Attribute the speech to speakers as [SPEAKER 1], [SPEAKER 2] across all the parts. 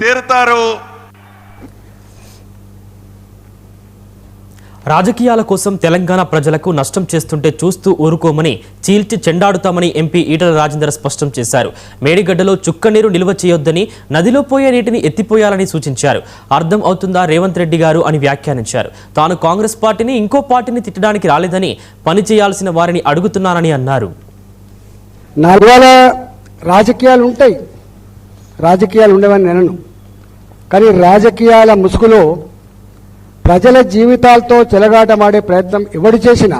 [SPEAKER 1] తీరుతారు.
[SPEAKER 2] రాజకీయాల కోసం తెలంగాణ ప్రజలకు నష్టం చేస్తుంటే చూస్తూ ఊరుకోమని చీల్చి చెండాడుతామని ఎంపీ ఈటల రాజేందర్ స్పష్టం చేశారు. మేడిగడ్డలో చుక్కనీరు నిల్వ చేయొద్దని, నదిలో పోయే నీటిని ఎత్తిపోయాలని సూచించారు. అర్థం అవుతుందా రేవంత్ రెడ్డి గారు అని వ్యాఖ్యానించారు. తాను కాంగ్రెస్ పార్టీని ఇంకో పార్టీని తిట్టడానికి రాలేదని, పని చేయాల్సిన వారిని అడుగుతున్నానని అన్నారు.
[SPEAKER 3] రాజకీయాలు ఉంటాయి, రాజకీయాలు ఉండవని నేను, కానీ రాజకీయాల ముసుగులో ప్రజల జీవితాలతో చెలగాటమాడే ప్రయత్నం ఎవడు చేసినా,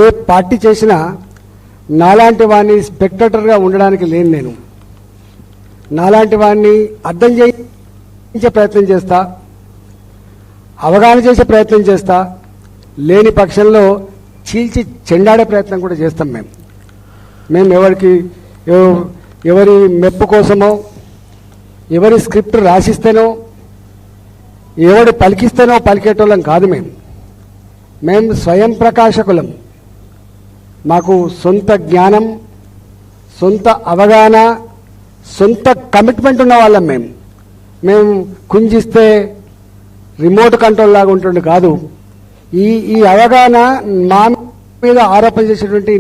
[SPEAKER 3] ఏ పార్టీ చేసినా నాలాంటి వాడిని స్పెక్టేటర్గా ఉండడానికి లేను. నేను నాలాంటి వాడిని అర్థం చేయించే ప్రయత్నం చేస్తా, అవగాహన చేసే ప్రయత్నం చేస్తా, లేని పక్షంలో చీల్చి చెండాడే ప్రయత్నం కూడా చేస్తాం. మేము ఎవరి మెప్పు కోసమో, ఎవరి స్క్రిప్ట్ రాసిస్తేనో, ఎవడు పలికిస్తేనో పలికేటోళ్ళం కాదు. మేము స్వయం ప్రకాశకులం. మాకు సొంత జ్ఞానం, సొంత అవగాహన, సొంత కమిట్మెంట్ ఉన్న వాళ్ళం. మేము కుంజిస్తే రిమోట్ కంట్రోల్ లాగా ఉంటుండే కాదు. ఈ అవగాహన మా మీద ఆరోపణ చేసేటువంటి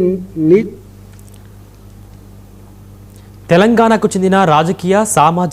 [SPEAKER 2] తెలంగాణకు చెందిన రాజకీయ సామాజిక